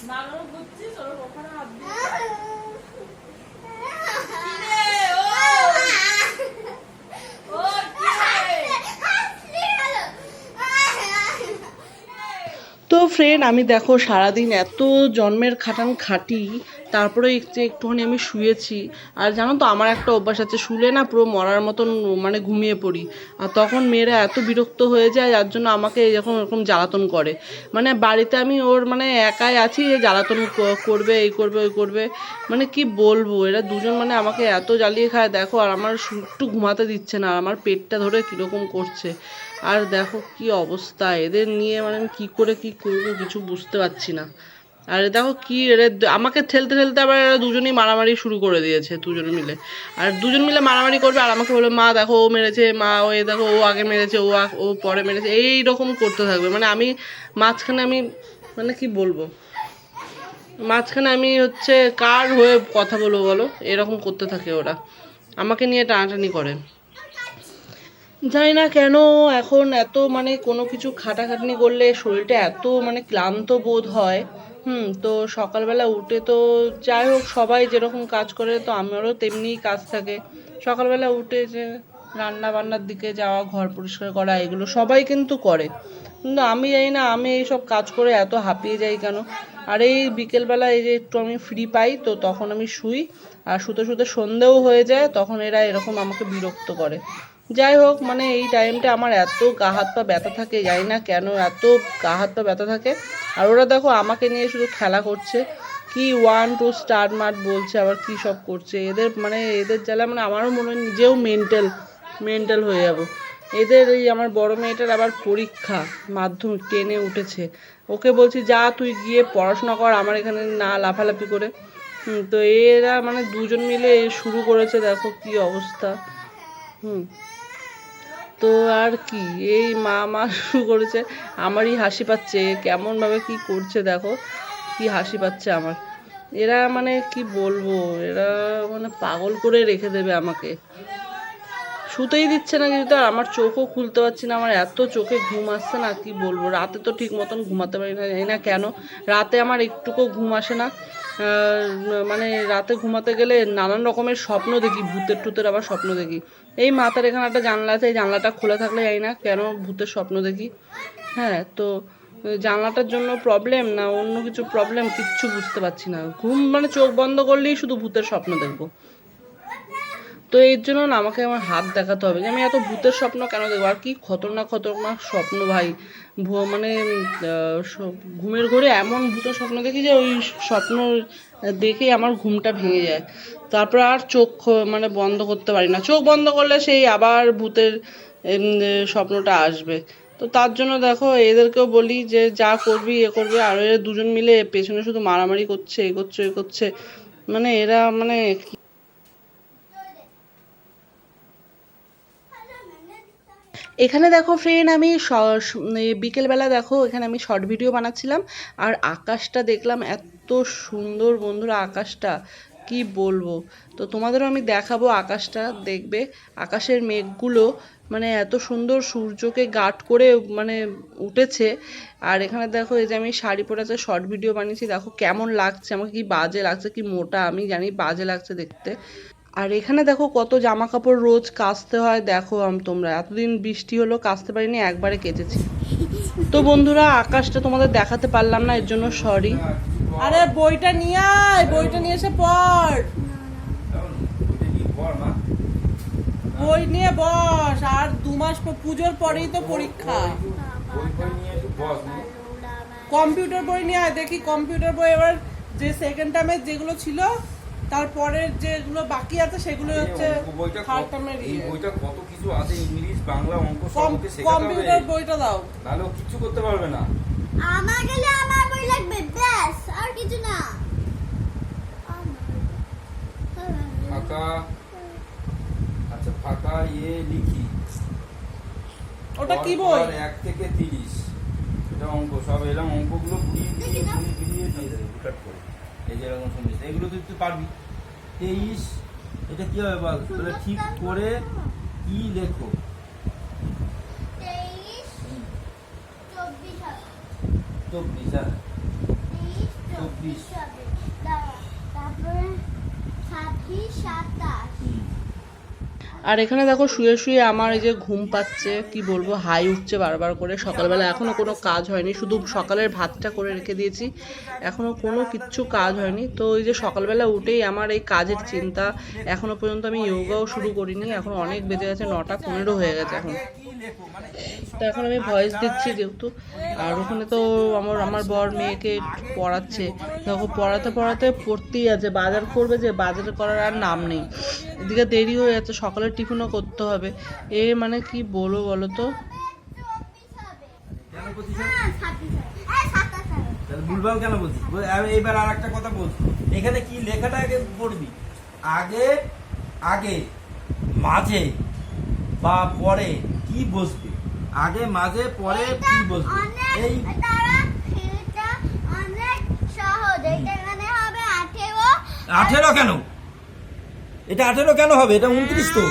তো ফ্রেন্ড, আমি দেখো সারাদিন এত জন্মের খাটান খাটি, তারপরে একটুখানি আমি শুয়েছি। আর জানো তো আমার একটা অভ্যাস আছে, শুলে না পুরো মরার মতন মানে ঘুমিয়ে পড়ি। আর তখন মেয়েরা এত বিরক্ত হয়ে যায়, যার জন্য আমাকে এরকম এরকম জ্বালাতন করে। মানে বাড়িতে আমি ওর মানে একাই আছি, জ্বালাতন করবে, এই করবে ওই করবে, মানে কি বলবো। এরা দুজন মানে আমাকে এত জ্বালিয়ে খায় দেখো, আর আমার একটু ঘুমাতে দিচ্ছে না, আর আমার পেটটা ধরে কীরকম করছে। আর দেখো কি অবস্থা এদের নিয়ে, মানে আমি কী করে কী করবো কিছু বুঝতে পারছি না। আর দেখো কি এরা আমাকে ঠেলতে ঠেলতে আবার এরা দুজনেই মারামারি শুরু করে দিয়েছে, দুজনে মিলে। আর দুজন মিলে মারামারি করবে, আর আমাকে বলে মা দেখো ও মেরেছে, মা ও এ দেখো ও আগে মেরেছে, ও পরে মেরেছে, এই রকম করতে থাকবে। মানে আমি মাঝখানে আমি মানে কি বলবো, মাঝখানে আমি হচ্ছে কার হয়ে কথা বলবো বলো, এরকম করতে থাকে ওরা, আমাকে নিয়ে টানাটানি করে। জানি না কেন এখন এত মানে কোনো কিছু খাটাখাটনি করলে শরীরটা এত মানে ক্লান্ত বোধ হয়। তো সকালবেলা উঠে তো যাই হোক সবাই যেরকম কাজ করে, তো আমারও তেমনিই কাজ থাকে। সকালবেলা উঠে যে রান্না বান্নার দিকে যাওয়া, ঘর পরিষ্কার করা, এগুলো সবাই কিন্তু করে, কিন্তু আমি জানি না আমি এইসব কাজ করে এত হাঁপিয়ে যাই কেন। আর এই বিকেলবেলা এই যে একটু আমি ফ্রি পাই, তো তখন আমি শুই। আর শুতে শুতে সন্ধেও হয়ে যায়, তখন এরা এরকম আমাকে বিরক্ত করে। যাই হোক, মানে এই টাইমটা আমার এত গা হাত পা ব্যথা থাকে, জানি না কেন এত গা হাত পা ব্যথা থাকে। আর ওরা দেখো আমাকে নিয়ে শুধু খেলা করছে, কি 1 2 স্টার মার্ট বলছে, আবার কি সব করছে। এদের মানে এদের জ্বালা মানে আমারও মনে হয় নিজেও মেন্টাল হয়ে যাব। এদের এই আমার বড় মেয়েটার আবার পরীক্ষা, মাধ্যমিক 10-এ উঠেছে। ওকে বলছি যা তুই গিয়ে পড়াশোনা কর, আমার এখানে না লাফালাফি করে। তো এরা মানে দুজন মিলে শুরু করেছে, দেখো কি অবস্থা। তো আর কি, এই মা শুরু করেছে। আমারই হাসি পাচ্ছে, কেমনভাবে কি করছে দেখো, কি হাসি পাচ্ছে আমার। এরা মানে কি বলবো, এরা মানে পাগল করে রেখে দেবে আমাকে, শুতেই দিচ্ছে না কিন্তু। আর আমার চোখও খুলতে পারছি না, আমার এত চোখে ঘুম আসছে না, কি বলবো। রাতে তো ঠিক মতন ঘুমাতে পারি না, জানি না কেন রাতে আমার একটুকু ঘুম আসে না। মানে রাতে ঘুমাতে গেলে নানান রকমের স্বপ্ন দেখি, ভূতের টুতের আবার স্বপ্ন দেখি। এই মাথার এখানে একটা জানলা আছে, এই জানলাটা খোলা থাকলে জানি না কেন ভূতের স্বপ্ন দেখি। হ্যাঁ, তো জানলাটার জন্য প্রবলেম না অন্য কিছু প্রবলেম, কিচ্ছু বুঝতে পারছি না। ঘুম মানে চোখ বন্ধ করলেই শুধু ভূতের স্বপ্ন দেখবো। তো এর জন্য না আমাকে আমার হাত দেখাতে হবে যে আমি এত ভূতের স্বপ্ন কেন দেখবো। আর কি খতরনাক খতরনাক স্বপ্ন ভাই, মানে ঘুমের ঘোরে এমন ভূতের স্বপ্ন দেখি যে ওই স্বপ্ন দেখেই আমার ঘুমটা ভেঙে যায়। তারপর আর চোখ মানে বন্ধ করতে পারি না, চোখ বন্ধ করলে সেই আবার ভূতের স্বপ্নটা আসবে। তো তার জন্য দেখো এদেরকেও বলি যে যা করবি এ করবে, আর এরা দুজন মিলে পেছনে শুধু মারামারি করছে, এ করছে এ করছে। মানে এরা মানে এখানে দেখো ফ্রেন্ড, আমি বিকেলবেলা দেখো এখানে আমি শর্ট ভিডিও বানাচ্ছিলাম, আর আকাশটা দেখলাম এত সুন্দর বন্ধুরা, আকাশটা কি বলবো। তো তোমাদেরও আমি দেখাবো আকাশটা, দেখবে আকাশের মেঘগুলো মানে এত সুন্দর সূর্যকে গার্ড করে মানে উঠেছে। আর এখানে দেখো এই যে আমি শাড়ি পরে আছে, শর্ট ভিডিও বানিয়েছি, দেখো কেমন লাগছে আমাকে, কি বাজে লাগছে, কি মোটা আমি জানি, বাজে লাগছে দেখতে। আর এখানে দেখো কত জামা কাপড় রোজ কাচতে হয়, দেখো তোমরা এতদিন বৃষ্টি হলো কাচতে পারিনি, একবারে কেচেছি। তো বন্ধুরা আকাশটা তোমাদের দেখাতে পারলাম না, এর জন্য সরি। আরে বইটা নিয়ে আয়, বইটা নিয়ে এসে পড়, বই নিয়ে বস। আর 2 মাস পুজোর পরেই তো পরীক্ষা। কম্পিউটার বই নিয়ে আয়, দেখি কম্পিউটার বই এবার যে সেকেন্ড টার্মের যেগুলো ছিল, তারপরের যেগুলো বাকি আছে সেগুলো হচ্ছে থার্ড টার্মের। এই বইটা কত কিছু আছে, ইংলিশ বাংলা অঙ্ক সব ওকে শেখাতে হবে। কম্পিউটার বইটা দাও, নালে ও কিছু করতে পারবে না। আমার গেলে আমার বই লাগবে ব্যাস, আর কিছু না। ফাঁকা, আচ্ছা ফাঁকা এ লিখি, ওটা কি বই? 1 থেকে 30 এটা অঙ্ক, সব এরকম অঙ্কগুলো ঘুরিয়ে দিয়ে দেবে কাট করে। এই যে এরকম শুনছিস, এগুলো তুই পারবি। 23 এটা কি হবে বল, তাহলে ঠিক করে কি লেখো। 23 24 24 24 আর এখানে দেখো শুয়ে শুয়ে আমার এই যে ঘুম পাচ্ছে, কি বলবো, হাই উঠছে বারবার করে। সকালবেলা এখনো কোনো কাজ হয়নি, শুধু সকালের ভাতটা করে রেখে দিয়েছি, এখনো কোনো কিচ্ছু কাজ হয়নি। তো এই যে সকালবেলা উঠেই আমার এই কাজের চিন্তা, এখনো পর্যন্ত আমি যোগাও শুরু করিনি, এখন অনেক বেজে গেছে, 9:15 হয়ে গেছে এখন। তো এখন আমি ভয়েস দিচ্ছি যেহেতু। আর ওখানে তো আমার বর মেয়েকে পড়াচ্ছে, দেখো পড়াতে পড়াতে পড়তেই আছে, বাজার করবে যে বাজার করার আর নাম নেই। এদিকে দেরি হয়ে যাচ্ছে, সকালের টিফিনও করতে হবে। মানে কি বলবো বলো তো। ভুলভাল কেন বলছিস? এইবার আর একটা কথা বলছি, এখানে কি লেখাটা আগে পড়বি, আগে আগে মাঝে বা পরে কি বসবে, আগে মাঝে পরে কি বসবে। এই 18 কেন? এটা 18 কেন হবে? এটা 29 তো।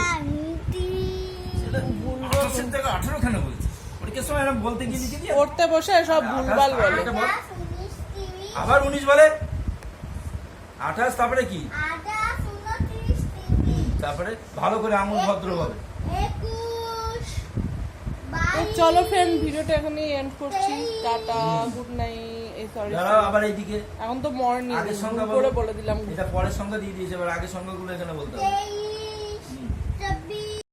18 কেন বলছিস? পরীক্ষার সময় এরকম বলতে গিয়ে লিখে দিয়ে পড়তে বসে সব ভুলভাল বলে। আবার 19 বলে, 28, তারপরে কি, তারপরে ভালো করে আঙুল ভদ্র হবে। তো চলো ফ্রেন্ড, ভিডিওটা এখানেই এন্ড করছি। Tata, good night. সরি, আবার এইদিকে এখন তো মর্নিং, আগের সংখ্যা করে বলে দিলাম। এটা পরের সংখ্যা দিয়ে দিয়েছে, এবার আগের সংখ্যাগুলো এখানে বলতে হবে।